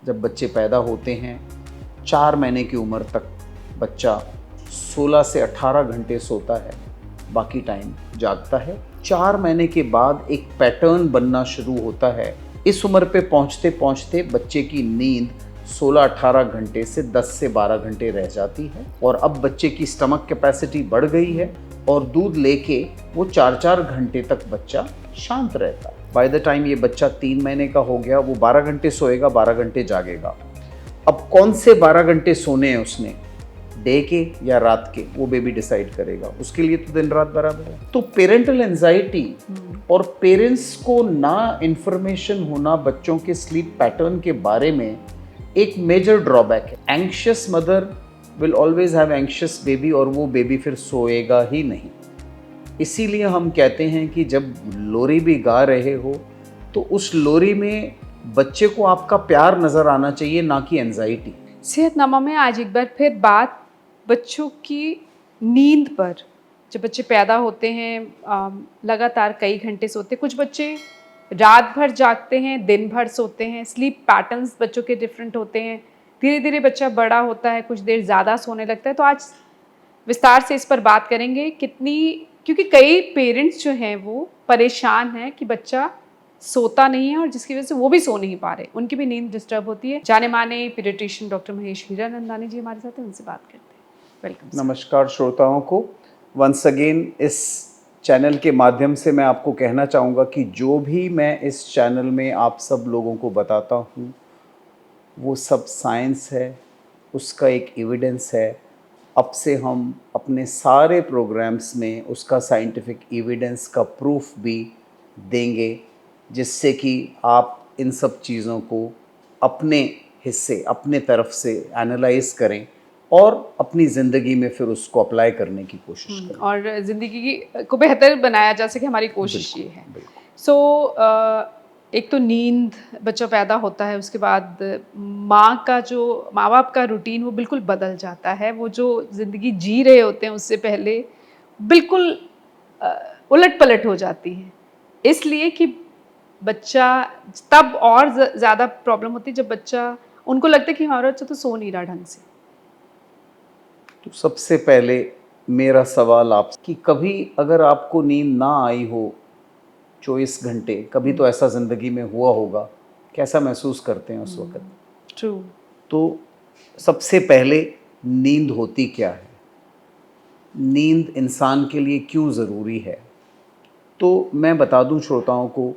जब बच्चे पैदा होते हैं 4 महीने की उम्र तक बच्चा 16 से 18 घंटे सोता है, बाकी टाइम जागता है। 4 महीने के बाद एक पैटर्न बनना शुरू होता है। इस उम्र पे पहुंचते पहुंचते बच्चे की नींद 16-18 घंटे से 10 से 12 घंटे रह जाती है और अब बच्चे की स्टमक कैपेसिटी बढ़ गई है और दूध लेके वो 4-4 घंटे तक बच्चा शांत रहता है। बाय द टाइम ये बच्चा 3 महीने का हो गया, वो 12 घंटे सोएगा, 12 घंटे जागेगा। अब कौन से 12 घंटे सोने हैं उसने, डे के या रात के, वो बेबी डिसाइड करेगा। उसके लिए तो दिन रात बराबर है। तो पेरेंटल एंजाइटी और पेरेंट्स को ना इंफॉर्मेशन होना बच्चों के स्लीप पैटर्न के बारे में एक मेजर ड्रॉबैक है। Anxious mother will always have anxious baby और वो बेबी फिर सोएगा ही नहीं। इसीलिए हम कहते हैं कि जब लोरी भी गा रहे हो तो उस लोरी में बच्चे को आपका प्यार नज़र आना चाहिए, ना कि एंजाइटी। सेहतनामा में आज एक बार फिर बात बच्चों की नींद पर। जब बच्चे पैदा होते हैं लगातार कई घंटे सोते, कुछ बच्चे रात भर जागते हैं, दिन भर सोते हैं। स्लीप पैटर्न्स बच्चों के डिफरेंट होते हैं। धीरे धीरे बच्चा बड़ा होता है, कुछ देर ज़्यादा सोने लगता है। तो आज विस्तार से इस पर बात करेंगे क्योंकि कई पेरेंट्स जो हैं वो परेशान हैं कि बच्चा सोता नहीं है और जिसकी वजह से वो भी सो नहीं पा रहे, उनकी भी नींद डिस्टर्ब होती है। जाने माने पीडियाट्रिशियन डॉक्टर महेश हीरानंदानी जी हमारे साथ हैं, उनसे बात करते हैं। वेलकम। नमस्कार श्रोताओं को वंस अगेन। इस चैनल के माध्यम से मैं आपको कहना चाहूँगा कि जो भी मैं इस चैनल में आप सब लोगों को बताता हूँ वो सब साइंस है, उसका एक एविडेंस है। अब से हम अपने सारे प्रोग्राम्स में उसका साइंटिफिक एविडेंस का प्रूफ भी देंगे, जिससे कि आप इन सब चीज़ों को अपने हिस्से, अपने तरफ से एनालाइज करें और अपनी ज़िंदगी में फिर उसको अप्लाई करने की कोशिश करें और ज़िंदगी को बेहतर बनाया जा सके, हमारी कोशिश ये है। सो एक तो नींद, बच्चा पैदा होता है, उसके बाद माँ बाप का रूटीन वो बिल्कुल बदल जाता है। वो जो ज़िंदगी जी रहे होते हैं उससे पहले बिल्कुल उलट पलट हो जाती है, इसलिए कि बच्चा तब और ज़्यादा प्रॉब्लम होती है जब बच्चा, उनको लगता है कि हमारा बच्चा तो सो नहीं रहा ढंग से। तो सबसे पहले मेरा सवाल आपसे कि कभी अगर आपको नींद ना आई हो 24 घंटे, कभी तो ऐसा ज़िंदगी में हुआ होगा, कैसा महसूस करते हैं उस वक्त? ट्रू। तो सबसे पहले नींद होती क्या है, नींद इंसान के लिए क्यों ज़रूरी है? तो मैं बता दूं श्रोताओं को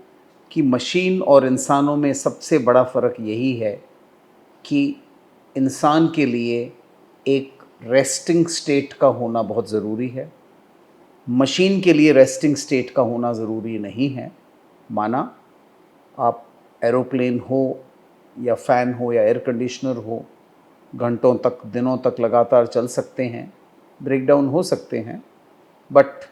कि मशीन और इंसानों में सबसे बड़ा फ़र्क यही है कि इंसान के लिए एक रेस्टिंग स्टेट का होना बहुत ज़रूरी है, मशीन के लिए रेस्टिंग स्टेट का होना ज़रूरी नहीं है। माना आप एरोप्लेन हो या फ़ैन हो या एयर कंडीशनर हो, घंटों तक, दिनों तक लगातार चल सकते हैं, ब्रेकडाउन हो सकते हैं, बट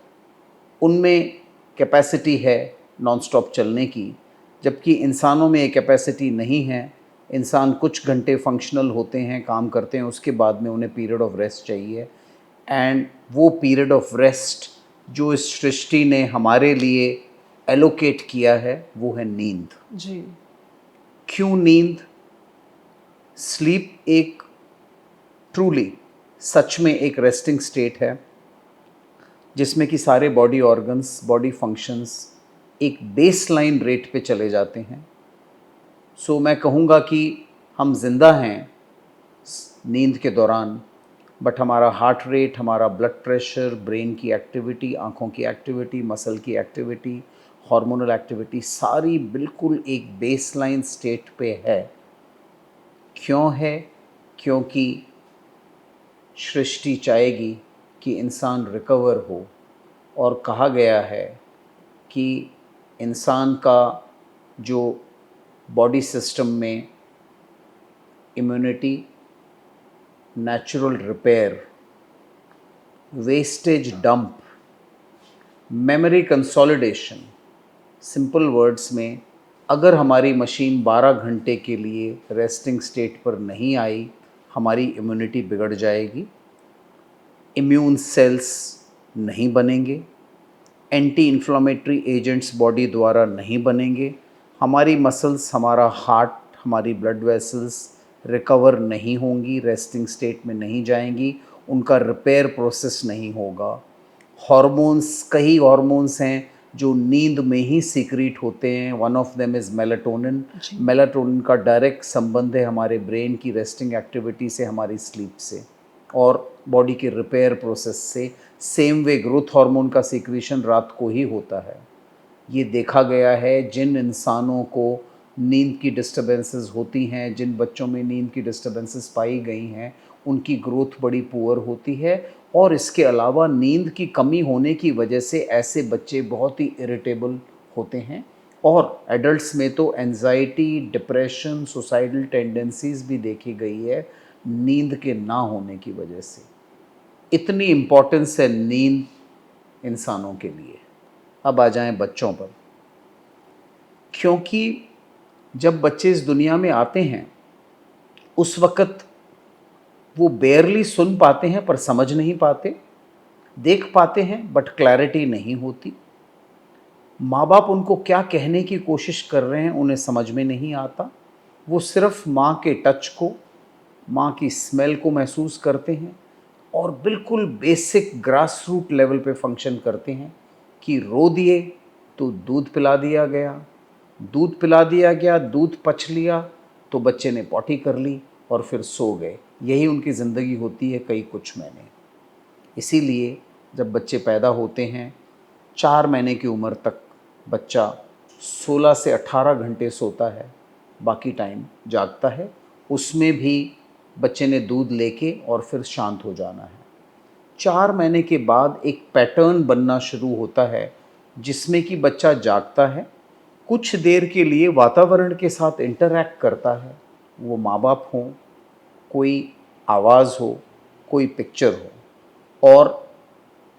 उनमें कैपेसिटी है नॉन स्टॉप चलने की, जबकि इंसानों में ये कैपेसिटी नहीं है। इंसान कुछ घंटे फंक्शनल होते हैं, काम करते हैं, उसके बाद में उन्हें पीरियड ऑफ रेस्ट चाहिए। एंड वो पीरियड ऑफ रेस्ट जो इस सृष्टि ने हमारे लिए एलोकेट किया है वो है नींद। जी। क्यों नींद? स्लीप एक ट्रूली, सच में एक रेस्टिंग स्टेट है जिसमें कि सारे बॉडी ऑर्गन्स, बॉडी फंक्शंस एक बेसलाइन रेट पे चले जाते हैं। सो मैं कहूँगा कि हम जिंदा हैं नींद के दौरान, बट हमारा हार्ट रेट, हमारा ब्लड प्रेशर, ब्रेन की एक्टिविटी, आँखों की एक्टिविटी, मसल की एक्टिविटी, हार्मोनल एक्टिविटी सारी बिल्कुल एक बेसलाइन स्टेट पे है। क्यों है? क्योंकि सृष्टि चाहेगी कि इंसान रिकवर हो, और कहा गया है कि इंसान का जो बॉडी सिस्टम में immunity, natural repair, wastage dump, memory consolidation, simple words में अगर हमारी मशीन 12 घंटे के लिए रेस्टिंग स्टेट पर नहीं आई, हमारी इम्यूनिटी बिगड़ जाएगी, इम्यून सेल्स नहीं बनेंगे, एंटी इन्फ्लामेटरी एजेंट्स बॉडी द्वारा नहीं बनेंगे, हमारी मसल्स, हमारा हार्ट, हमारी ब्लड वेसल्स रिकवर नहीं होंगी, रेस्टिंग स्टेट में नहीं जाएंगी, उनका रिपेयर प्रोसेस नहीं होगा। हॉर्मोन्स, कई हॉर्मोन्स हैं जो नींद में ही सीक्रेट होते हैं। One of them is melatonin. Melatonin का डायरेक्ट संबंध है हमारे ब्रेन की रेस्टिंग एक्टिविटी से, हमारी स्लीप से और बॉडी के रिपेयर प्रोसेस से। सेम वे ग्रोथ हार्मोन का सीक्रेशन रात को ही होता है। ये देखा गया है जिन इंसानों को नींद की डिस्टर्बेंसेस होती हैं, जिन बच्चों में नींद की डिस्टर्बेंसेस पाई गई हैं, उनकी ग्रोथ बड़ी पुअर होती है। और इसके अलावा नींद की कमी होने की वजह से ऐसे बच्चे बहुत ही इरिटेबल होते हैं और एडल्ट्स में तो एंजाइटी, डिप्रेशन, सुसाइडल टेंडेंसीज भी देखी गई है नींद के ना होने की वजह से। इतनी इम्पोर्टेंस है नींद इंसानों के लिए। अब आ जाएं बच्चों पर, क्योंकि जब बच्चे इस दुनिया में आते हैं उस वक़्त वो बेयरली सुन पाते हैं पर समझ नहीं पाते, देख पाते हैं बट क्लैरिटी नहीं होती। माँ बाप उनको क्या कहने की कोशिश कर रहे हैं उन्हें समझ में नहीं आता। वो सिर्फ माँ के टच को, माँ की स्मेल को महसूस करते हैं और बिल्कुल बेसिक ग्रास रूट लेवल पे फंक्शन करते हैं कि रो दिए तो दूध पिला दिया गया, दूध पिला दिया गया, दूध पच लिया तो बच्चे ने पॉटी कर ली और फिर सो गए। यही उनकी ज़िंदगी होती है कई कुछ महीने। इसीलिए जब बच्चे पैदा होते हैं 4 महीने की उम्र तक बच्चा 16 से 18 घंटे सोता है, बाकी टाइम जागता है। उसमें भी बच्चे ने दूध लेके और फिर शांत हो जाना है। 4 महीने के बाद एक पैटर्न बनना शुरू होता है जिसमें कि बच्चा जागता है, कुछ देर के लिए वातावरण के साथ इंटरैक्ट करता है, वो माँ बाप हों, कोई आवाज़ हो, कोई पिक्चर हो, और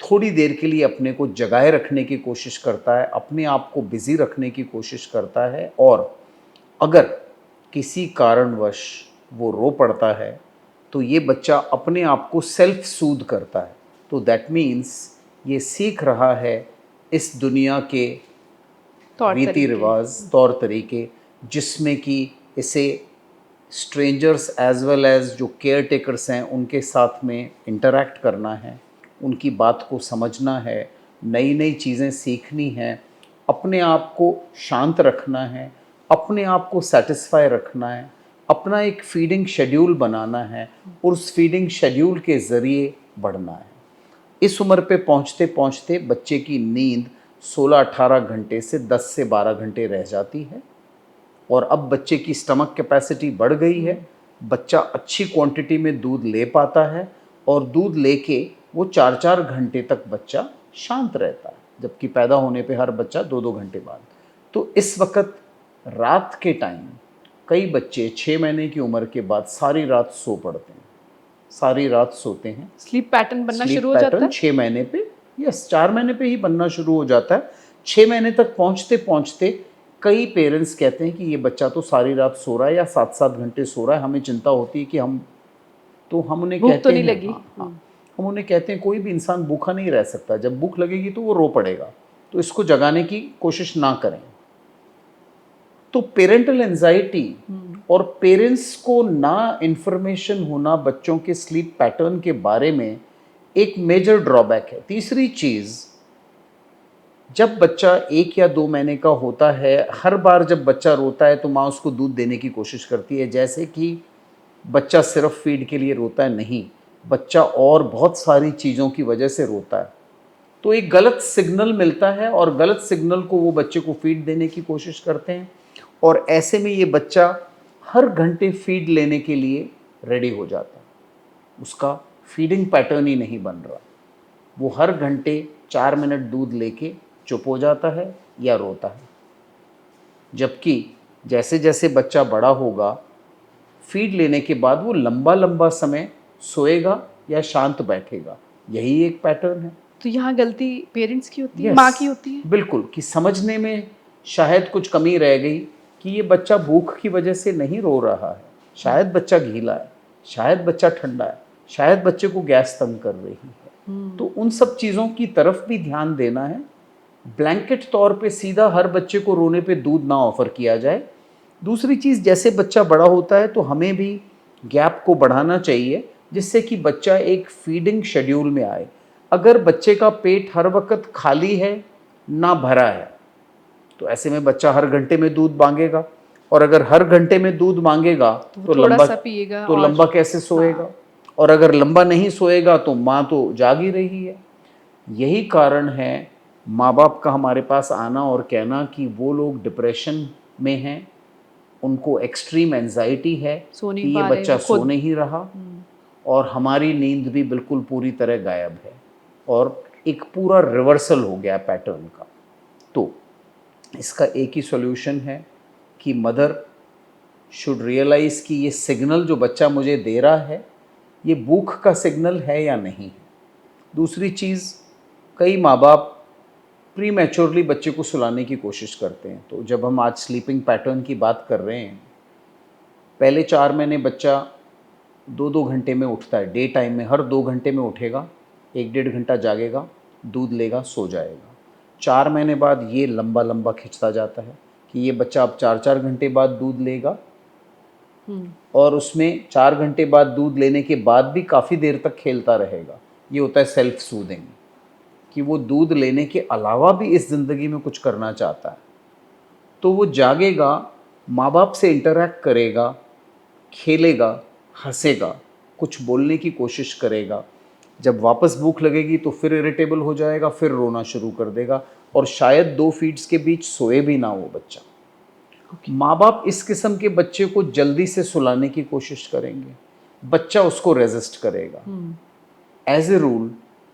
थोड़ी देर के लिए अपने को जगाए रखने की कोशिश करता है, अपने आप को बिज़ी रखने की कोशिश करता है। और अगर किसी कारणवश वो रो पड़ता है तो ये बच्चा अपने आप को सेल्फ सूद करता है। तो दैट मीन्स ये सीख रहा है इस दुनिया के रीति रिवाज, तौर तरीके, जिसमें कि इसे स्ट्रेंजर्स एज वेल एज जो केयर टेकर्स हैं उनके साथ में इंटरैक्ट करना है, उनकी बात को समझना है, नई नई चीज़ें सीखनी हैं, अपने आप को शांत रखना है, अपने आप को सेटिस्फाई रखना है, अपना एक फीडिंग शेड्यूल बनाना है और उस फीडिंग शेड्यूल के ज़रिए बढ़ना है। इस उम्र पे पहुँचते पहुँचते बच्चे की नींद 16-18 घंटे से 10 से 12 घंटे रह जाती है और अब बच्चे की स्टमक कैपेसिटी बढ़ गई है। बच्चा अच्छी क्वांटिटी में दूध ले पाता है और दूध लेके वो 4-4 घंटे तक बच्चा शांत रहता है, जबकि पैदा होने पे हर बच्चा 2-2 घंटे बाद। तो इस वक्त रात के टाइम कई बच्चे 6 महीने की उम्र के बाद सारी रात सो पड़ते हैं, सारी रात सोते हैं। स्लीप पैटर्न बनना शुरू हो जाता है 6 महीने पे, यस 4 महीने पे ही बनना शुरू हो जाता है। 6 महीने तक पहुँचते पहुँचते कई पेरेंट्स कहते हैं कि ये बच्चा तो सारी रात सो रहा है या 7-7 घंटे सो रहा है, हमें चिंता होती है कि हम उन्हें भूख कहते तो नहीं हैं, लगी। हाँ, हम उन्हें कहते हैं कोई भी इंसान भूखा नहीं रह सकता, जब भूख लगेगी तो वो रो पड़ेगा, तो इसको जगाने की कोशिश ना करें। तो पेरेंटल एंजाइटी और पेरेंट्स को ना इन्फॉर्मेशन होना बच्चों के स्लीप पैटर्न के बारे में एक मेजर ड्रॉबैक है। तीसरी चीज़, जब बच्चा 1 या 2 महीने का होता है, हर बार जब बच्चा रोता है तो माँ उसको दूध देने की कोशिश करती है, जैसे कि बच्चा सिर्फ फीड के लिए रोता है, नहीं, बच्चा और बहुत सारी चीज़ों की वजह से रोता है। तो एक गलत सिग्नल मिलता है और गलत सिग्नल को वो बच्चे को फीड देने की कोशिश करते हैं और ऐसे में ये बच्चा हर घंटे फीड लेने के लिए रेडी हो जाता है। उसका फीडिंग पैटर्न ही नहीं बन रहा, वो हर घंटे 4 मिनट दूध लेके चुप हो जाता है या रोता है। जबकि जैसे जैसे बच्चा बड़ा होगा, फीड लेने के बाद वो लंबा लंबा समय सोएगा या शांत बैठेगा, यही एक पैटर्न है। तो यहाँ गलती पेरेंट्स की होती है, Yes, माँ की होती है। बिल्कुल, कि समझने में शायद कुछ कमी रह गई कि ये बच्चा भूख की वजह से नहीं रो रहा है, शायद बच्चा गीला है, शायद बच्चा ठंडा है, शायद बच्चे को गैस तंग कर रही है। तो उन सब चीज़ों की तरफ भी ध्यान देना है। ब्लैंकेट तौर पे सीधा हर बच्चे को रोने पे दूध ना ऑफर किया जाए, दूसरी चीज़, जैसे बच्चा बड़ा होता है तो हमें भी गैप को बढ़ाना चाहिए, जिससे कि बच्चा एक फीडिंग शेड्यूल में आए। अगर बच्चे का पेट हर वक्त खाली है, ना भरा है, तो ऐसे में बच्चा हर घंटे में दूध मांगेगा, और अगर हर घंटे में दूध मांगेगा तो वो तो थोड़ा लंबा सा पिएगा तो और लंबा कैसे सोएगा? और अगर लंबा नहीं सोएगा तो माँ तो जाग ही रही है। यही कारण है माँ बाप का हमारे पास आना और कहना कि वो लोग डिप्रेशन में हैं, उनको एक्सट्रीम एंजाइटी है सो कि नहीं ये पा रहे बच्चा वो सो खुद। नहीं रहा, और हमारी नींद भी बिल्कुल पूरी तरह गायब है, और एक पूरा रिवर्सल हो गया पैटर्न का। तो इसका एक ही सॉल्यूशन है कि मदर शुड रियलाइज़ कि ये सिग्नल जो बच्चा मुझे दे रहा है, ये भूख का सिग्नल है या नहीं है। दूसरी चीज़, कई माँ बाप प्री मैच्योरली बच्चे को सुलाने की कोशिश करते हैं। तो जब हम आज स्लीपिंग पैटर्न की बात कर रहे हैं, पहले 4 महीने बच्चा 2-2 घंटे में उठता है, डे टाइम में हर 2 घंटे में उठेगा, 1-1.5 घंटा जागेगा, दूध लेगा, सो जाएगा। 4 महीने बाद ये लंबा लंबा खिंचता जाता है कि ये बच्चा अब 4-4 घंटे बाद दूध लेगा, और उसमें 4 घंटे बाद दूध लेने के बाद भी काफ़ी देर तक खेलता रहेगा। ये होता है सेल्फ सूदिंग, कि वो दूध लेने के अलावा भी इस ज़िंदगी में कुछ करना चाहता है। तो वो जागेगा, माँ बाप से इंटरैक्ट करेगा, खेलेगा, हंसेगा, कुछ बोलने की कोशिश करेगा। जब वापस भूख लगेगी तो फिर इरिटेबल हो जाएगा, फिर रोना शुरू कर देगा, और शायद 2 फीड्स के बीच सोए भी ना वो बच्चा। माँ बाप इस किस्म के बच्चे को जल्दी से सुलाने की कोशिश करेंगे, बच्चा उसको रेजिस्ट करेगा। एज ए रूल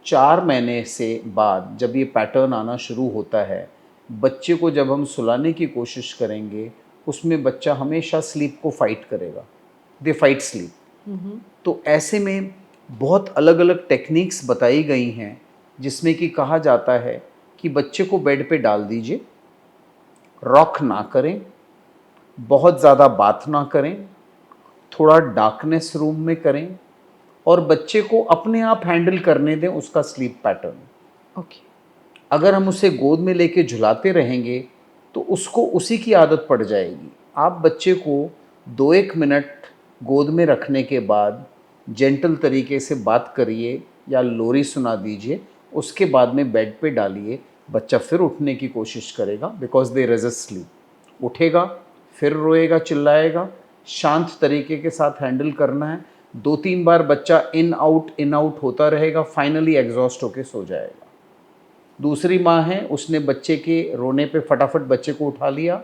4 महीने से बाद जब ये पैटर्न आना शुरू होता है, बच्चे को जब हम सुलाने की कोशिश करेंगे, उसमें बच्चा हमेशा स्लीप को फाइट करेगा, दे फाइट स्लीप। तो ऐसे में बहुत अलग अलग टेक्निक्स बताई गई हैं, जिसमें कि कहा जाता है कि बच्चे को बेड पे डाल दीजिए, रॉक ना करें, बहुत ज़्यादा बात ना करें, थोड़ा डार्कनेस रूम में करें, और बच्चे को अपने आप हैंडल करने दें उसका स्लीप पैटर्न। ओके। अगर हम उसे गोद में लेके झुलाते रहेंगे तो उसको उसी की आदत पड़ जाएगी। आप बच्चे को 2-1 मिनट गोद में रखने के बाद जेंटल तरीके से बात करिए या लोरी सुना दीजिए, उसके बाद में बेड पे डालिए। बच्चा फिर उठने की कोशिश करेगा, बिकॉज दे रेजिस्ट स्लीप। उठेगा, फिर रोएगा, चिल्लाएगा, शांत तरीके के साथ हैंडल करना है। 2-3 बार बच्चा इन आउट होता रहेगा, फाइनली एग्जॉस्ट होके सो जाएगा। दूसरी माँ है, उसने बच्चे के रोने पे फटाफट बच्चे को उठा लिया,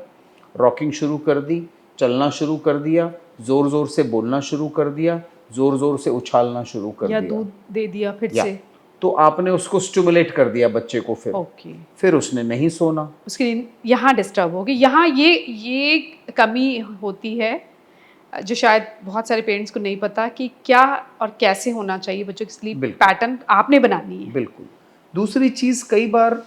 रॉकिंग शुरू कर दी, चलना शुरू कर दिया, ज़ोर ज़ोर से बोलना शुरू कर दिया, ज़ोर ज़ोर से उछालना शुरू कर या दिया, दूध दे दिया फिर या से। तो आपने उसको स्टिमुलेट कर दिया बच्चे को। ओके। फिर उसने नहीं सोना। उसकी नींद यहाँ डिस्टर्ब होगी। यहाँ ये कमी होती है जो शायद बहुत सारे पेरेंट्स को नहीं पता कि क्या और कैसे होना चाहिए बच्चों की स्लीप बिल्कुल पैटर्न आपने बनानी है। बिल्कुल। दूसरी चीज़, कई बार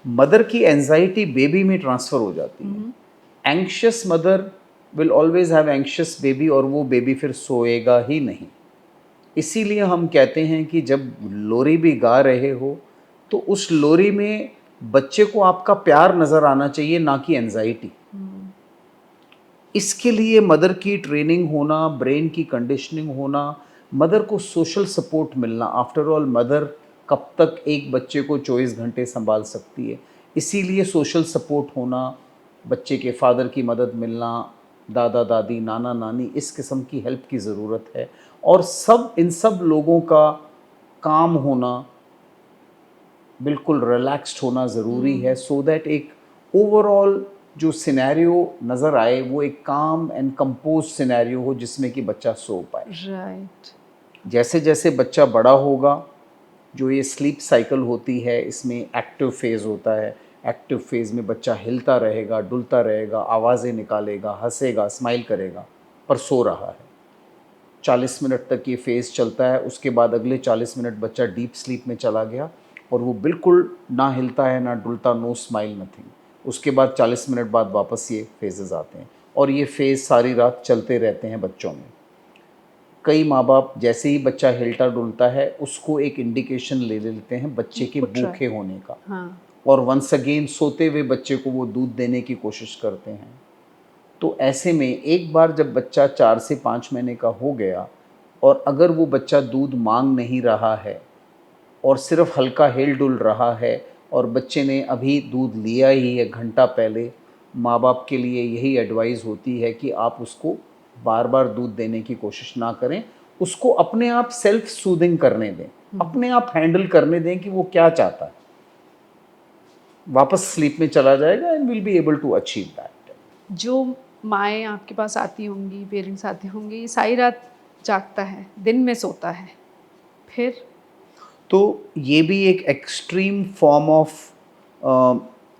मदर की एंजाइटी बेबी में ट्रांसफ़र हो जाती है। Anxious mother will always have anxious baby, और वो बेबी फिर सोएगा ही नहीं। इसीलिए हम कहते हैं कि जब लोरी भी गा रहे हो तो उस लोरी में बच्चे को आपका प्यार नज़र आना चाहिए, ना कि एंजाइटी। इसके लिए मदर की ट्रेनिंग होना, ब्रेन की कंडीशनिंग होना, मदर को सोशल सपोर्ट मिलना। आफ्टर ऑल मदर कब तक एक बच्चे को 24 घंटे संभाल सकती है, इसीलिए सोशल सपोर्ट होना, बच्चे के फादर की मदद मिलना, दादा दादी, नाना नानी, इस किस्म की हेल्प की ज़रूरत है। और इन सब लोगों का काम होना, बिल्कुल रिलैक्स्ड होना ज़रूरी है, सो दैट एक ओवरऑल जो सिनेरियो नज़र आए वो एक काम एंड कंपोज सिनेरियो हो, जिसमें कि बच्चा सो पाए। राइट। जैसे जैसे बच्चा बड़ा होगा, जो ये स्लीप साइकिल होती है, इसमें एक्टिव फेज़ होता है। एक्टिव फेज़ में बच्चा हिलता रहेगा, डुलता रहेगा, आवाज़ें निकालेगा, हंसेगा, स्माइल करेगा, पर सो रहा है। 40 मिनट तक ये फेज़ चलता है, उसके बाद अगले 40 मिनट बच्चा डीप स्लीप में चला गया और वो बिल्कुल ना हिलता है, ना डुलता, नो स्माइल, नथिंग। उसके बाद 40 मिनट बाद वापस ये फेजेस आते हैं, और ये फेज़ सारी रात चलते रहते हैं बच्चों में। कई माँ बाप जैसे ही बच्चा हिलता डुलता है, उसको एक इंडिकेशन ले लेते हैं बच्चे के उठ रहा है। भूखे होने का, हाँ। और वंस अगेन सोते हुए बच्चे को वो दूध देने की कोशिश करते हैं। तो ऐसे में एक बार जब बच्चा 4 से 5 महीने का हो गया और अगर वो बच्चा दूध मांग नहीं रहा है और सिर्फ हल्का हिल डुल रहा है और बच्चे ने अभी दूध लिया ही है घंटा पहले, माँ बाप के लिए यही एडवाइस होती है कि आप उसको बार बार दूध देने की कोशिश ना करें, उसको अपने आप सेल्फ सूदिंग करने दें, अपने आप हैंडल करने दें कि वो क्या चाहता है, वापस स्लीप में चला जाएगा and will be able to achieve that. जो माएँ आपके पास आती होंगी, पेरेंट्स आते होंगे, ये सारी रात जागता है, दिन में सोता है, फिर? तो ये भी एक extreme form of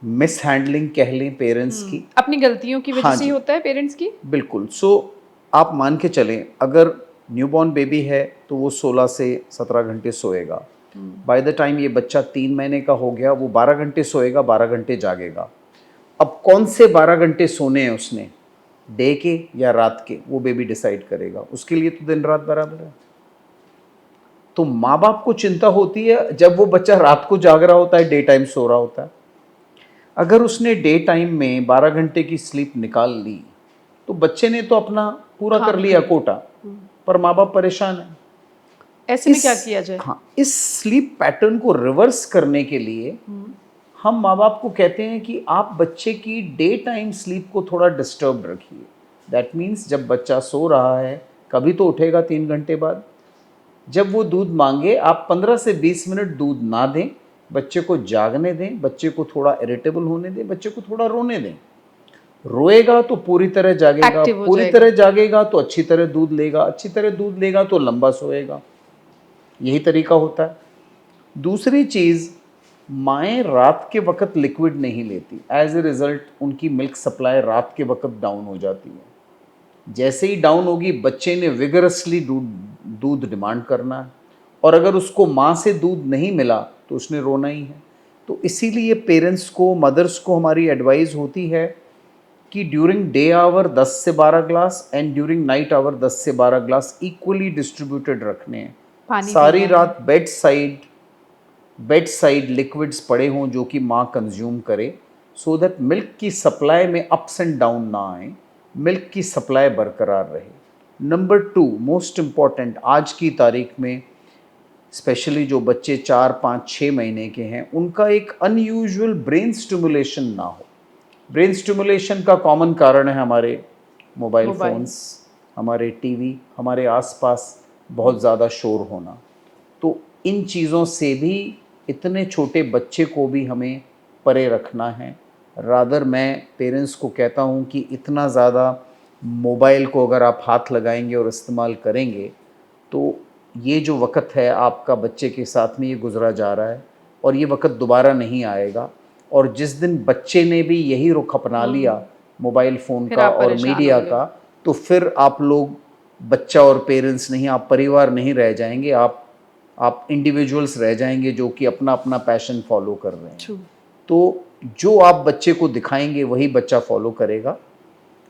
miss handling कह लें पेरेंट्स की। अपनी गलतियों की वजह हाँ से ही जी, होता है पेरेंट्स की? बिल्कुल। सो आप मान के चलें अगर न्यूबॉर्न बेबी है तो वो 16 से 17 घंटे सोएगा। बाय द टाइम ये बच्चा 3 महीने का हो गया वो 12 घंटे सोएगा, 12 घंटे जागेगा। अब कौन से 12 घंटे सोने हैं उसने, डे के या रात के, वो बेबी डिसाइड करेगा। उसके लिए तो दिन रात बराबर है। तो माँ बाप को चिंता होती है जब वो बच्चा रात को जाग रहा होता है, डे टाइम सो रहा होता है। अगर उसने डे टाइम में 12 घंटे की स्लीप निकाल ली तो बच्चे ने तो अपना पूरा कर लिया कोटा, पर माँ बाप परेशान है। ऐसे में क्या किया जाए? हाँ, इस स्लीप पैटर्न को रिवर्स करने के लिए हम माँ बाप को कहते हैं कि आप बच्चे की डे टाइम स्लीप को थोड़ा डिस्टर्ब रखिए। दैट मीन्स जब बच्चा सो रहा है कभी तो उठेगा 3 घंटे बाद, जब वो दूध मांगे आप 15 से 20 मिनट दूध ना दें, बच्चे को जागने दें, बच्चे को थोड़ा इरिटेबल होने दें, बच्चे को थोड़ा रोने दें। रोएगा तो पूरी तरह जागेगा, Active हो पूरी जाएगा। तरह जागेगा तो अच्छी तरह दूध लेगा, अच्छी तरह दूध लेगा तो लंबा सोएगा। यही तरीका होता है। दूसरी चीज़, माएँ रात के वक़्त लिक्विड नहीं लेती, एज ए रिज़ल्ट उनकी मिल्क सप्लाई रात के वक़्त डाउन हो जाती है। जैसे ही डाउन होगी बच्चे ने विगरसली दूध डिमांड करना है और अगर उसको माँ से दूध नहीं मिला तो उसने रोना ही है। तो इसीलिए पेरेंट्स को, मदर्स को हमारी एडवाइस होती है कि ड्यूरिंग डे आवर 10 से 12 glass and during night hour 10 से 12 ग्लास इक्वली डिस्ट्रीब्यूटेड रखने हैं। पानी सारी पीना है। रात बेड साइड लिक्विड्स पड़े हों जो कि माँ कंज्यूम करे, सो दैट मिल्क की सप्लाई में अप्स एंड डाउन ना आए, मिल्क की सप्लाई बरकरार रहे। नंबर 2 मोस्ट इम्पॉर्टेंट, आज की तारीख में स्पेशली जो बच्चे 4, 5, 6 महीने के हैं उनका एक अनयूजुअल ब्रेन स्टिमुलेशन ना हो। ब्रेन स्टिमुलेशन का कॉमन कारण है हमारे मोबाइल फ़ोन्स, हमारे टीवी, हमारे आसपास बहुत ज़्यादा शोर होना। तो इन चीज़ों से भी इतने छोटे बच्चे को भी हमें परे रखना है। रादर मैं पेरेंट्स को कहता हूँ कि इतना ज़्यादा मोबाइल को अगर आप हाथ लगाएंगे और इस्तेमाल करेंगे तो ये जो वक़्त है आपका बच्चे के साथ में ये गुज़रा जा रहा है और ये वक़्त दोबारा नहीं आएगा। और जिस दिन बच्चे ने भी यही रुख अपना लिया मोबाइल फ़ोन फिर का आप और परेशान मीडिया होंगे। का, तो फिर आप लोग बच्चा और पेरेंट्स नहीं, आप परिवार नहीं रह जाएंगे, आप इंडिविजुअल्स रह जाएंगे जो कि अपना अपना पैशन फॉलो कर रहे हैं। True. तो जो आप बच्चे को दिखाएंगे वही बच्चा फॉलो करेगा।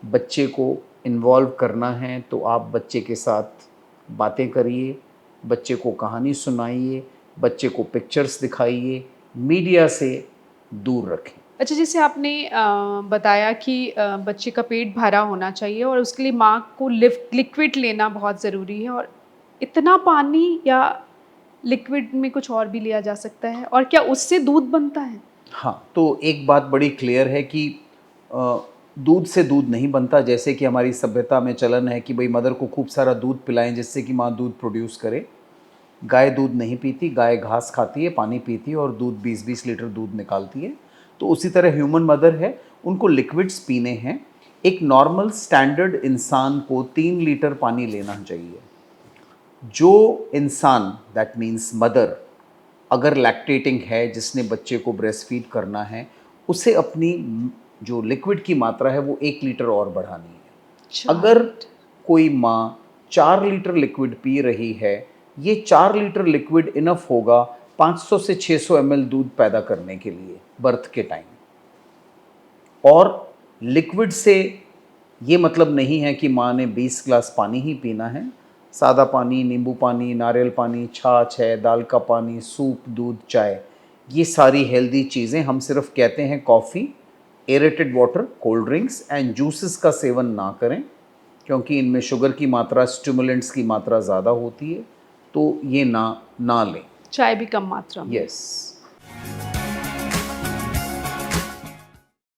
बच्चे को इन्वॉल्व करना है तो आप बच्चे के साथ बातें करिए, बच्चे को कहानी सुनाइए, बच्चे को पिक्चर्स दिखाइए, मीडिया से दूर रखें। अच्छा, जैसे आपने बताया कि बच्चे का पेट भरा होना चाहिए और उसके लिए माँ को लिक्विड लेना बहुत ज़रूरी है, और इतना पानी या लिक्विड में कुछ और भी लिया जा सकता है, और क्या उससे दूध बनता है? हाँ, तो एक बात बड़ी क्लियर है कि अ, दूध से दूध नहीं बनता। जैसे कि हमारी सभ्यता में चलन है कि भाई मदर को खूब सारा दूध पिलाएं जिससे कि माँ दूध प्रोड्यूस करे। गाय दूध नहीं पीती, गाय घास खाती है, पानी पीती है और दूध 20-20 लीटर दूध निकालती है। तो उसी तरह ह्यूमन मदर है, उनको लिक्विड्स पीने हैं। एक नॉर्मल स्टैंडर्ड इंसान को 3 लीटर पानी लेना चाहिए। जो इंसान, दैट मीन्स मदर, अगर लैक्टेटिंग है, जिसने बच्चे को ब्रेस्ट फीड करना है, उसे अपनी जो लिक्विड की मात्रा है वो 1 लीटर और बढ़ानी है। अगर कोई माँ 4 लीटर लिक्विड पी रही है, ये 4 लीटर लिक्विड इनफ होगा 500 से 600 ml दूध पैदा करने के लिए बर्थ के टाइम। और लिक्विड से ये मतलब नहीं है कि माँ ने 20 ग्लास पानी ही पीना है। सादा पानी, नींबू पानी, नारियल पानी, छाछ है, दाल का पानी, सूप, दूध, चाय, ये सारी हेल्दी चीज़ें। हम सिर्फ कहते हैं coffee aerated water, cold drinks and juices का सेवन ना करें, क्योंकि इनमें शुगर की मात्रा, स्टिमुलेंट्स की मात्रा ज़्यादा होती है, तो ये ना लें। चाय भी कम मात्रा में। यस।